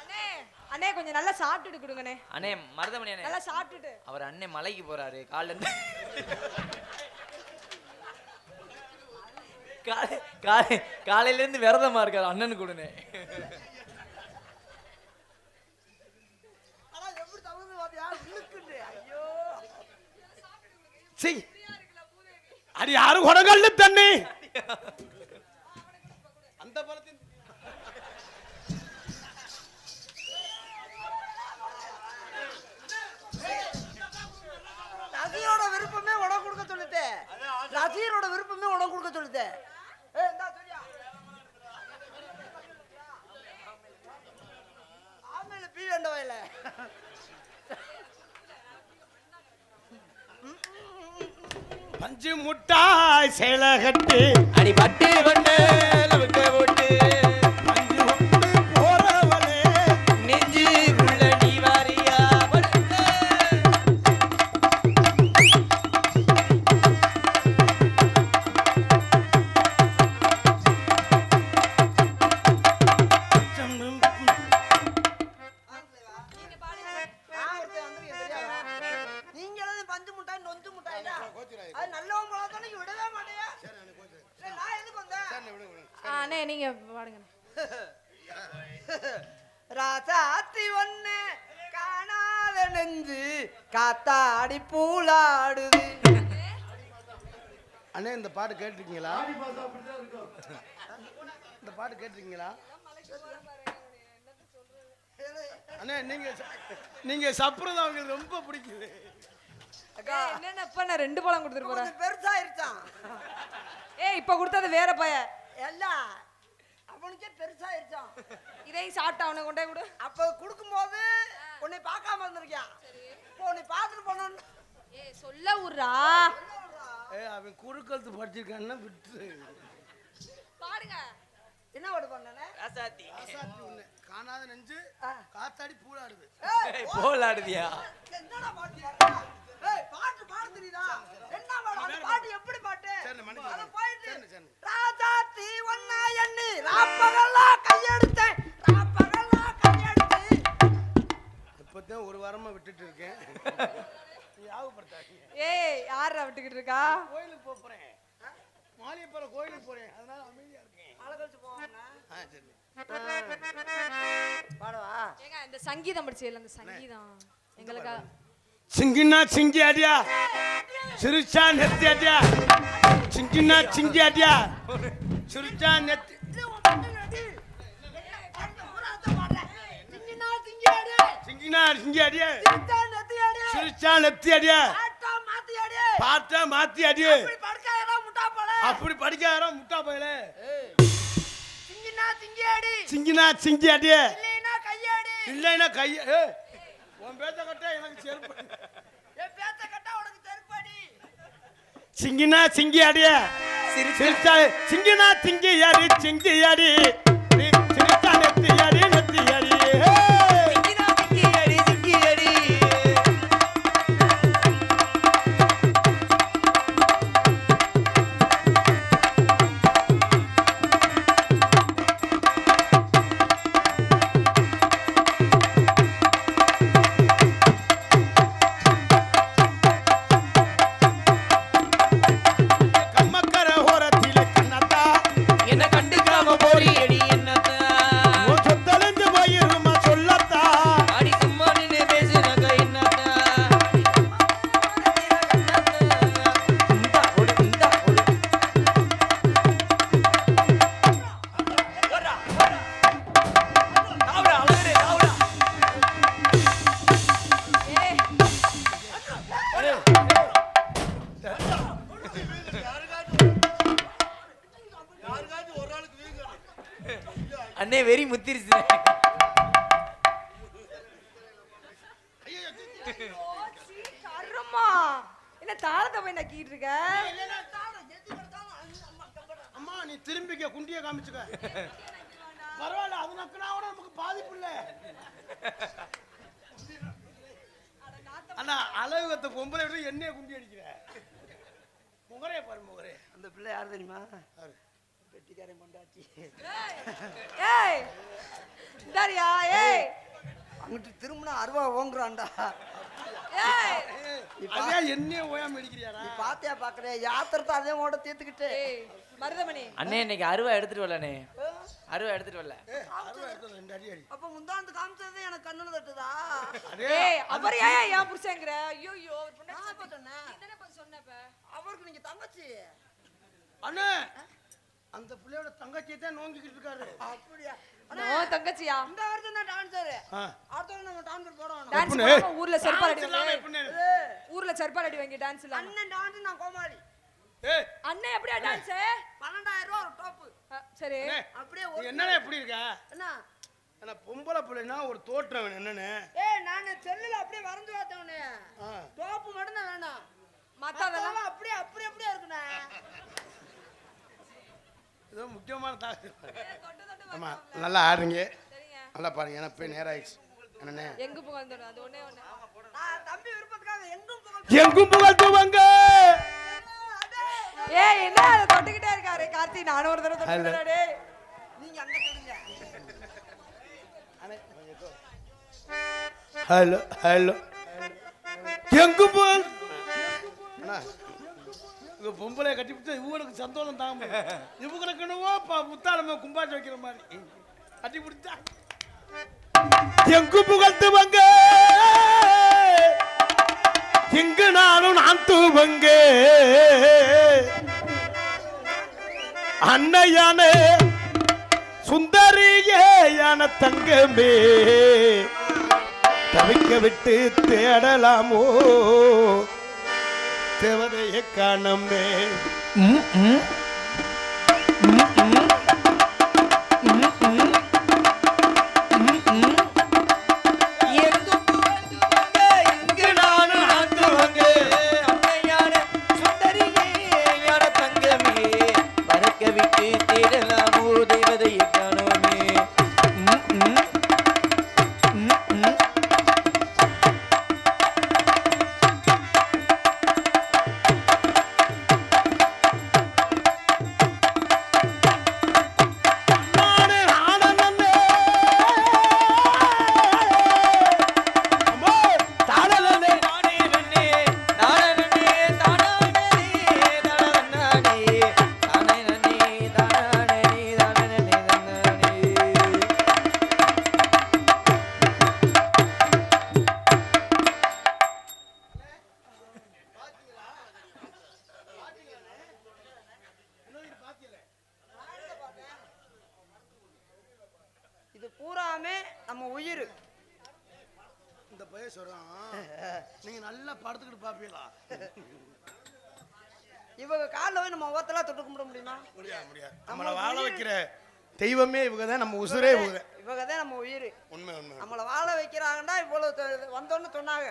அண்ணே அண்ணே கொஞ்சம் நல்லா சாப்பிட்டுட்டு கொடுங்கண்ணே. அண்ணே மருதமணி அண்ணே நல்லா சாப்பிட்டுட்டு. அவர் அண்ணே மலைக்கு போறாரு காலைல இருந்து காலையில இருந்து விரதமா இருக்காரு அண்ணனு கொடுனே. ஆனா எப்படி தகுந்து பாத்தியா இழுக்குது. ஐயோ சீ அடி யாரு கொடங்கல்ல தண்ணி அந்த பழத்தின் ரசிகரோட விருப்பமே உனக்கு கொடுக்க சொல்லிட்டேன். ரசிகரோட விருப்பமே உனக்கு கொடுக்க சொல்லிட்டேன். இந்தா சொல்லியா ஆமையில பீ வேண்டவா இல்ல பஞ்சு முட்டாய் சேல கட்டி அடி பட்டு பண்ணு லவுக்க போட்டு பஞ்சு கொண்டு போறவளே நெஞ்சு உள்ள நீ வாரியா நீங்களும் பஞ்சு முட்டாய் நொஞ்சு முட்டாய் அது நல்லவன் போல தானே விடவே மாட்டேயா. நான் எதுக்கு வந்தேன்? அண்ணே நீங்க பாடுங்க. ராசாத்தி ஒண்ணு காணாத நெஞ்சு காத்தாடி பூலாடுது. அண்ணே இந்த பாட்டு கேட்டிருக்கீங்களா? இந்த பாட்டு கேட்டிருக்கீங்களா? அண்ணே நீங்க சாப்பிடுறது அவங்களுக்கு ரொம்ப பிடிக்குது. ஏய், என்னென்ன இப்ப நான் 2 பழம் கொடுத்துட்டு போறேன். கொஞ்சம் பெருசாயிருச்சான். ஏய் இப்ப கொடுத்தது வேற பைய. எல்லாம் அவனுக்கே பெருசாயிருச்சான். இதையும் சாப்பிட்டு அவனை கொண்டே கொடு. அப்ப கொடுக்கும்போது உன்னை பார்க்காம வந்திருக்கான். இப்போ உன்னை பார்த்துட்டு போனோன்னு ஏய் சொல்ல உர்றா. அவன் குறுக்கழுத்து படிச்சிருக்கான்னா விட்டு பாடுங்க. என்ன ஓடு பண்ணனே? ராசாத்தி ஆசாத்தி ஒண்ணு காணாத நெஞ்சு காத்தாடி பூலாடுது. போலாடுதியா என்னடா பாட்டு பாடுறா? ஏய் பாட்டு பாட தெரியுதா? என்ன பாடு? அந்த பாட்டு எப்படி பாட்டு? சரி, மன்னிச்சு. அது போயிட்டு சரி. ராஜாத்தி ஒண்ணா எண்ணி ராப்பகலா கையெடுத்தேன் ராப்பகலா கையெடுத்து. இப்பதான் ஒரு வாரமா விட்டுட்டு இருக்கேன். ஞாபகப்படுத்தாதீங்க. ஏய் யாரா விட்டுக்கிட்டு இருக்கா? கோயிலுக்கு போறேன். மாலியப்பற கோயிலுக்கு போறேன். அதனால அமைதியா இருக்கேன். அழகழிச்சு போவாங்க. சரி. பாடவா? ஏங்க இந்த சங்கீதம் படிச்சேல அந்த சங்கீதம் எங்களுக்கா சிங்கினா சிங்கி அடியா சிரிச்சா நெத்தி அடியா சிங்கினா சிங்கி அடியா சிரிச்சா நெத்தி சிங்கினா சிங்கி அடியா சிரிச்சா நெத்தி அடியா பாட்டா மாத்தி அடியே அப்படி படிக்காரா முட்டா பயலே. சிங்கினா சிங்கியாடி, சிங்கினா சிங்கி அடியே, இல்லைனா கையாடி. இல்லைன்னா கைய. உன் பேச்ச கட்ட எனக்கு செருப்பு. என் பேச்ச கேட்டா உனக்கு செருப்படி. சிங்கினா சிங்கி அடியே, சிரிச்சா சிங்கினா சிங்கி அடி, சிங்கி அடி, சிரிச்சா நெத்தி அடி, நெத்தி அடி. சிங்கினா சிங்கி அடி, சிங்கி அடி. கம்மக்கர ஓரத்திலே கண்ணத்தா, என்ன கண்டுக்காம போறியடி என்னத்தா? உன் சொத்தழிஞ்சு போயிருமா சொல்லத்தா. அடி சும்மா நின்னு பேசுனாக்க என்னத்தா? இந்தா ஓடு, இந்தா ஓடு. ஓடுறா, ஓடுறா. தாவுடா, அழகரே, தாவுடா. ஏய் அண்ணே வெறி முத்திருச்சு. கருமா என்ன தாளத்தை போய் நக்கிட்டு இருக்க? அம்மா நீ திரும்பிக்க, குண்டிய காமிச்சுக்க. பரவாயில்ல, அது நக்குனா கூட நமக்கு பாதிப்பு இல்ல. அண்ணா அளவு கத்த பொம்பளை விட என்னைய குண்டி அடிக்கிற. முகரே பாரு முகரே. அந்த பிள்ளை யார் தெரியுமா? பெட்டிக்காரன் கொண்டாச்சு. ஏய் இந்தாரியா ஏய் அங்கிட்டு திரும்பினா அருவா ஓங்குறான்டா. ஏய் அதே என்னைய ஓயாம அடிக்கிறியாடா? நீ பாத்தியா பாக்குறே யாத்திரத்தை அதே ஓட தீர்த்துக்கிட்டு. ஏய் மருதமணி அண்ணே இன்னைக்கு அருவா எடுத்துட்டு வரலண்ணே. அருவா எடுத்துட்டு வரல. ரெண்டு அடி அடி. அப்ப முந்தாந்து காமிச்சது எனக்கு கண்ணுல தட்டுதா? ஏய் அவர் ஏன் ஏன் புருஷங்கற? ஐயோ ஐயோ அவர் பொண்ணு நான் எப்ப சொன்னேன்? என்னடா பண்ண சொன்னப்ப? அவருக்கு நீங்க தங்கச்சி. அண்ணே அந்த பிள்ளையோட தங்கச்சியை தான் நோங்கிக்கிட்டு இருக்காரு. அப்படியா? நோ தங்கச்சியா? இந்த வருஷம் தான் டான்சர். ஆ. அடுத்த வருஷம் நம்ம டான்சர் போறோம். டான்ஸ் எப்படிண்ணே? பண்ணாம ஊர்ல செருப்பால் அடி இல்லாம வாங்கி. எப்படிண்ணே? ஊர்ல செருப்பால் அடி வாங்கி டான்ஸ் இல்ல. அண்ணன் டான்ஸ் நான் கோமாளி. ஏய் அண்ணே எப்படியா டான்ஸ்? 12,000 ரூபாய் ஒரு டாப். சரி அண்ணே, அப்படியே நீ ஒரு என்னண்ணே எப்படி இருக்க? என்ன? ஆனா பொம்பளை பிள்ளைன்னா ஒரு தோற்றம் வேணும் என்னன்னு. ஏய் நான் செல்லுல அப்படியே வரைஞ்சு பார்த்தவனே. ஆ. டாப் மட்டும் தான் வேணும். மத்ததெல்லாம் மத்ததெல்லாம் அப்படியே அப்படியே இருக்குண்ணே. ஏதோ முக்கியமான தகவல். தொட்டு தொட்டு ஆமா நல்லா ஆடுறீங்க, சரிங்க. நல்லா பாருங்க. எனக்கு போய் நேரம் ஆயிடுச்சு. என்னண்ணே எங்க புகழ்ந்தோம் அது ஒண்ணே ஒண்ணு. நான் தம்பி விருப்பத்துக்காக எங்கும் புகழ். எங்கும் புகழ்த்துவாங்க. ஏய் என்ன அத தொட்டுக்கிட்டே இருக்காரு கார்த்தி? நானும் ஒரு தடவை தொட்டுறேன் டேய். நீங்க அங்க தொடுங்க. ஹலோ ஹலோ எங்கும் புகழ். அண்ணா இவ பொம்பளை கட்டிவிட்டு இவனுக்கு சந்தோஷம் தாங்க. இவங்களுக்கு என்னவோ முத்தாளம கும்பாச்சு வைக்கிற மாதிரி கட்டி பிடிச்சா எங்கு புகழ்த்துவங்க. எங்கு நானும் நான் தூவங்க. அன்னையான சுந்தரியே யான தங்கமே தவிக்க விட்டு தேடலாமோ தேவதையை காணமே. எங்கும் புகழ்ந்துவாங்க, இங்கு நானும் ஆண்டுவாங்க. அன்னையான சுந்தரியே, ஞான தங்கமே, பறக்க விட்டு தேடலாமோ தேவதையை காணோமே. இது பூராமே நம்ம உயிர். இந்த பையன் சொல்றான் நீங்க நல்லா படுத்துக்கிட்டு பாப்பீங்களா? இவங்க காலில் போய் நம்ம முகத்தெல்லாம் தொட்டு கும்பிட முடியுமா? முடியாது முடியாது. நம்மளை வாழ வைக்கிற தெய்வமே இவங்க தான், நம்ம உசுரே இவங்க தான். இவங்க தான் நம்ம உயிர். உண்மை உண்மை. நம்மளை வாழ வைக்கிறாங்கன்னா இவ்வளவு வந்தோன்னு சொன்னாங்க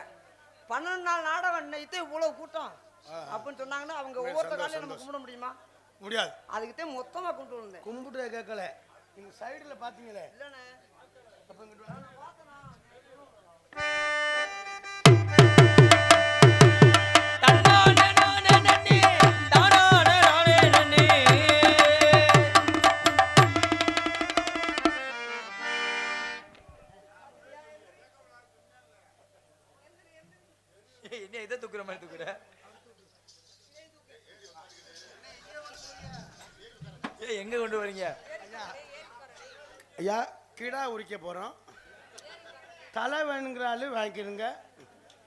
12 நாள் நாடகம் இன்னைக்கு இவ்வளவு கூட்டம் அப்படின்னு சொன்னாங்கன்னா அவங்க ஒவ்வொருத்த காலையும் நம்ம கும்பிட முடியுமா? முடியாது. அதுக்குத்தான் மொத்தமா கும்பிட்டு வந்தேன். கும்பிட்டு கேட்கல, நீங்க சைடுல பாத்தீங்களே. இல்லைண்ணே அப்ப இங்கிட்டு வா. என்ன இதை தூக்குற மாதிரி தூக்குற? எங்க கொண்டு வரீங்க? ஐயா கிடா உரிக்க போறோம். தலை வேணுங்கிற ஆளு வாங்கிக்கிறங்க.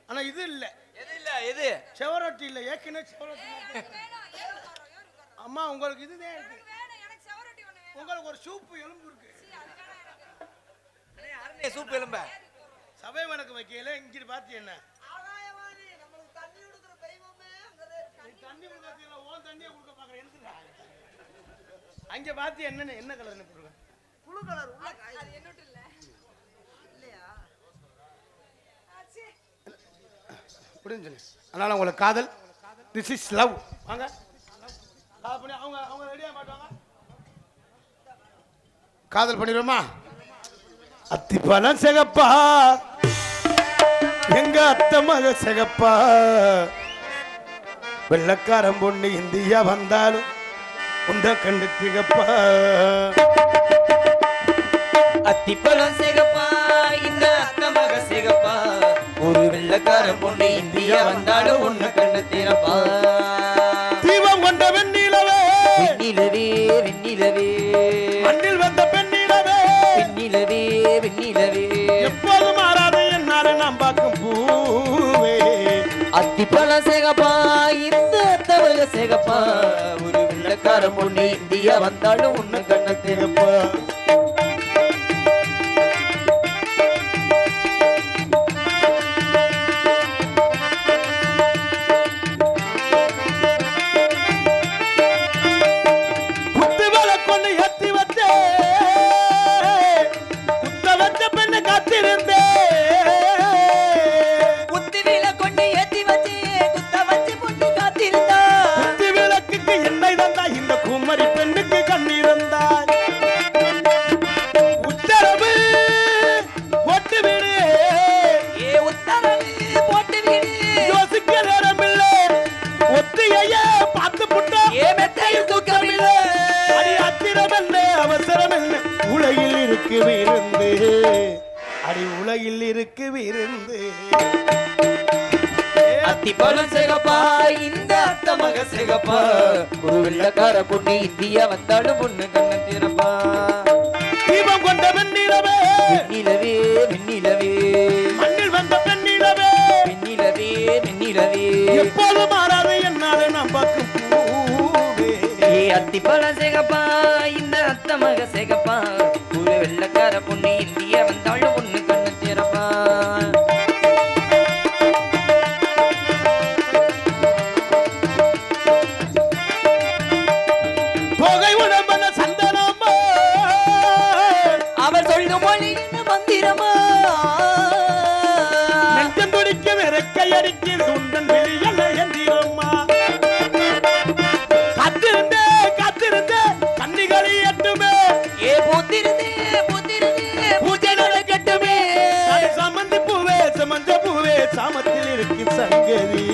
ஆனா இது இல்ல. எது இல்ல? எது? செவரொட்டி இல்ல. ஏற்கனவே செவரொட்டி. அம்மா உங்களுக்கு இதுதான் இருக்கு. உங்களுக்கு ஒரு சூப்பு எலும்பு இருக்கு. அருணே சூப் எலும்ப சபை வணக்கம் வைக்கல. இங்கிட்டு பாத்தி என்ன தண்ணி கொடுக்கல, ஓன் தண்ணியை கொடுக்க பாக்குற எதுக்குடா? அங்க பாத்தி என்னன்னு என்ன கலர் போடுங்க? புழு கலர் உள்ள அது என்னட்டு இல்ல இல்லையா? புரிஞ்சு. அதனால உங்களுக்கு காதல், திஸ் இஸ் லவ். வாங்க பண்ணி அவங்க அவங்க ரெடியா மாட்டாங்க. காதல் பண்ணிடுவோமா? அத்திப்பழம் சிகப்பா, எங்க அத்தை மக சிகப்பா, வெள்ளக்காரன் பொண்ணு இந்தியா வந்தாலும் உண்ட கண்டு திகப்பா. அத்திப்பழம் சிகப்பா, இந்த அத்தை மக சிகப்பா, ஒரு வெள்ளக்கார பொண்ணு இந்தியா வந்தாலும் உன்னை கண்டு திறப்பா. தீபம் கொண்ட வெண்ணிலவே, வெண்ணிலவே வெண்ணிலவே, மண்ணில் வந்த பெண்ணிலவே, வெண்ணிலவே வெண்ணிலவே, எப்போது மாறாது என்னால நாம் பார்க்கும் பூவே. அத்திப்பழம் சிகப்பா, இந்த அத்தை மக சிகப்பா, ஒரு வெள்ளக்கார பொண்ணு இந்தியா வந்தாலும் உன்னை கண்ணு திறப்பா. குத்து வேலை கொண்டு எத்தி வச்சே, குத்த வச்ச பெண்ணு காத்திருந்தே, குத்துவில கொண்டு ஏத்தி வச்சு குத்த வச்சு பொண்ணு காத்திருந்தா. குத்து விளக்குக்கு எண்ணெய் தந்தா, இந்த குமரி பெண்ணுக்கு கண்ணீர் தந்தாய். உத்தரவு போட்டு விடு, ஏ உத்தரவு போட்டு விடு, யோசிக்க நேரமில்லை, ஒத்திகையே பார்த்து புட்டா. ஏ மெத்தையில் தூக்கமில்லை. அடி அத்திரம் என்ன அவசரம் என்ன, உலகில் இருக்கு விருந்து, அடி உலகில் இருக்கு விருந்து. அத்திப்பழம் சிகப்பா, இந்த அத்தை மக சிகப்பா, ஒரு வெள்ளக்கார பொண்ணு இந்தியா வந்தாலும் பொண்ணு கண்ண திறப்பா. தீபம் கொண்ட வெண்ணிலவே, வெண்ணிலவே வெண்ணிலவே, மண்ணில் வந்த பெண்ணிலவே, வெண்ணிலவே வெண்ணிலவே, எப்போது மாறாது என்னால நாம் பார்க்கும் பூவே. ஏ அத்திப்பழம் சிகப்பா, இந்த அத்தை மக சிகப்பா, ஒரு வெள்ளக்கார பொண்ணு இந்தியா வந்தாலும் பொண்ணு கண்ண திறப்பா. புகை உடம்பன சந்தனமா, அவர் சொல்லும் மொழி என்ன மந்திரமா, நெஞ்சம் துடிக்க விரக்கை அடிக்கிறது உந்தன் வெளியல்ல எந்திரம்மா. காத்திருந்தே காத்திருந்தே கன்னிகளை எட்டுமே, ஏ பூத்திருந்தே பூத்திருந்தே பூஜை நடக்கட்டுமே. அடி சமந்தி பூவே சமஞ்ச பூவே, சாமத்தில் இருக்கு சங்கதி,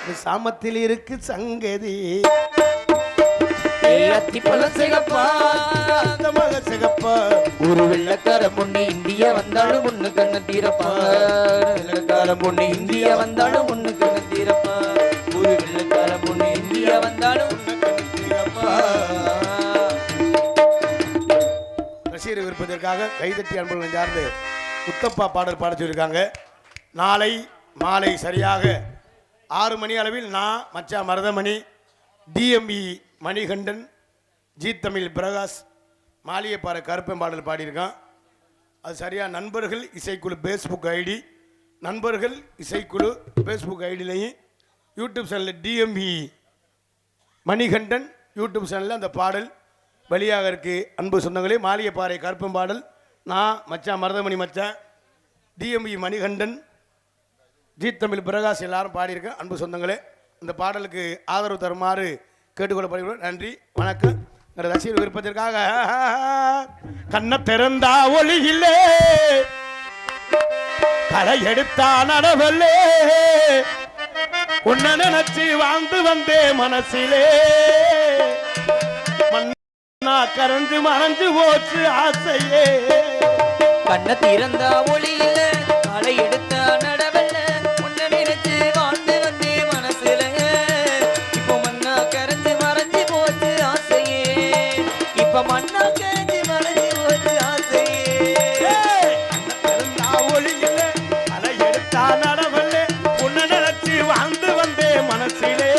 இது சாமத்தில் இருக்கு சங்கதி. ஏ அத்திப்பழம் சிகப்பா, அந்த மக சிகப்பா, ஒரு வெள்ளக்கார பொண்ணு இந்தியா வந்தாலும் பொண்ணு கண்ண தீரப்பா. வெள்ளக்கார பொண்ணு இந்தியா வந்தாலும் பொண்ணு கண்ண தீரப்பா. ஒரு வெள்ளக்கார பொண்ணு இந்தியா வந்தாலும் பொண்ணு கண்ண தீரப்பா. ரசிகர் விருப்பத்திற்காக கைதட்டி அன்புடன் சார்ந்து முத்தப்பா பாடல் பாட சொல்லியிருக்காங்க. நாளை மாலை சரியாக 6 மணி அளவில் நான் மச்சா மருதமணி, டிஎம்இ மணிகண்டன், ஜி தமிழ் பிரகாஷ், மாளிகைப்பாறை கருப்பன் பாடல் பாடியிருக்கான். அது சரியாக நண்பர்கள் இசைக்குழு ஃபேஸ்புக் ஐடி, நண்பர்கள் இசைக்குழு ஃபேஸ்புக் ஐடிலையும் யூடியூப் சேனலில் டிஎம்இ மணிகண்டன் யூடியூப் சேனலில் அந்த பாடல் வெளியாக இருக்கு. அன்பு சொந்தங்களே, மாளிகைப்பாறை கருப்பம் பாடல் நான் மச்சான் மருதமணி மச்சான் டிஎம்பி மணிகண்டன் ஜி தமிழ் பிரகாஷ் எல்லாரும் பாடியிருக்கேன். அன்பு சொந்தங்களே, இந்த பாடலுக்கு ஆதரவு தருமாறு கேட்டுக்கொள்ளப்படுகிறோம். நன்றி, வணக்கம். ரசிகர் விருப்பத்திற்காக கண்ண திறந்தா ஒளியிலே களை எடுத்தா நடவல்லே உன்ன நினைச்சு வாழ்ந்து வந்தே மனசிலே மண்ணா கரைஞ்சு மறைஞ்சு போச்சு ஆசையே. கண்ண திறந்தா ஒளியில களை எடுத்தா நடவல்ல உன்னை நினைச்சு வாழ்ந்து வந்தே மனசுல இப்போ மண்ணா கரைஞ்சு மறைஞ்சு போச்சு ஆசையே. இப்ப மண்ணா கரைஞ்சு மறைஞ்சு போச்சு ஆசையே. திறந்தா ஒளியில களை எடுத்தா நடவல்லே உன்ன நினைச்சு வாழ்ந்து வந்தே மனசிலே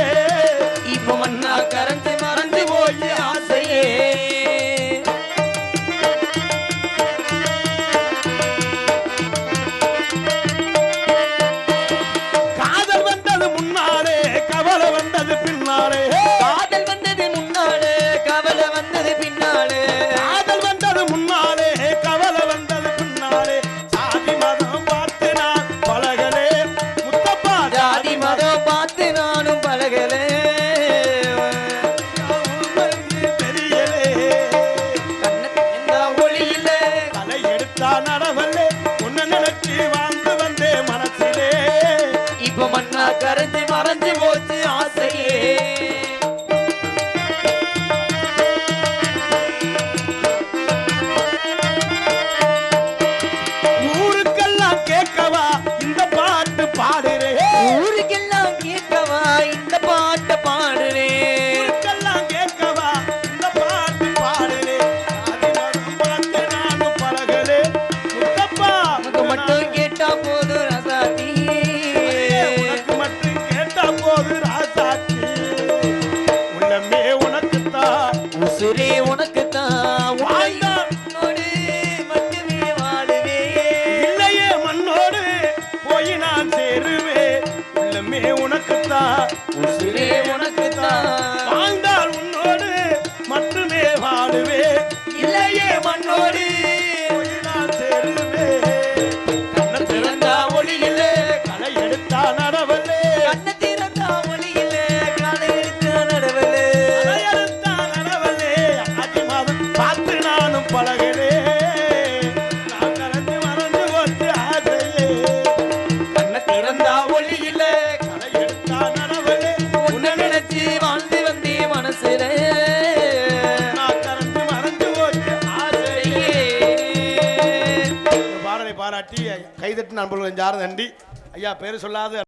இப்போ மண்ணா கரைஞ்சு மறைஞ்சு போச்சு ஆசையே. காதல் வந்தது முன்னாலே கவலை வந்தது பின்னாலே. காதல் வந்தது முன்னாலே கவலை வந்தது பின்னாலே. காதல் வந்தது முன்னாலே கவலை வந்தது பின்னாலே. சாதி மதம் பார்த்து நான் பழகலே முத்தப்பா ஜாதி மதம் பார்த்து நானும் பழகலே தெரியலே. கண்ண திறந்தா ஒளியில கலை எடுத்தா நடவல்லே உன்னை நினைச்சு வாழ்ந்து வந்தே மனசிலே இப்ப மண்ணா கரைஞ்சு மறைஞ்சு போச்சு ஆசையே. ஊருக்கெல்லாம் கேட்கவா இந்த பாட்டு பாடுறேன். ஊருக்கெல்லாம் கேட்கவா இந்த பாட்டை பாடுறேன். ஊருக்கெல்லாம் கேட்கவா இந்த பாட்டு பாடுறேன். சாதி மதம் பார்த்து நானும் பழகலே முத்தப்பா உனக்கு மட்டும் கேட்டா போதும் ரசாத்தி. உனக்கு மட்டும் கேட்டா போது ராசாத்தி உள்ளமே உனக்குத்தான் உசுரே உனக்குத்தான் வாழ்ந்தார் உன்னோடு மட்டுமே வாழுவேன். இல்லையே மண்ணோடு போய் நான் சேருவேன் உள்ளமே உனக்குத்தான் உசுரே உனக்குத்தான் வாழ்ந்தால் உன்னோடு மட்டுமே வாழுவே இல்லையே மண்ணோடு போய் நான் சேருவேன். கண்ண திறந்தா ஒளியில களை எடுத்தா நடவல்லே கண்ண திறந்தா ஒளியில களை எடுத்து நடவலே களை எடுத்தா நடவல்லே ஆதி மாதம் பார்த்து நானும் பழகலே நான் கலந்து மறந்து போச்சு ஆசையே. கண்ண திறந்தா ஒளியில களை எடுத்தா நடவல்லே உன்னை நினைச்சு வாழ்ந்து வந்தே மனசுல நான் கலந்து மறந்து போச்சு ஆசையே. இந்த பாடலை பாராட்டி கைதட்டு நண்பர்கள் நன்றி. ஐயா பேரு சொல்லாத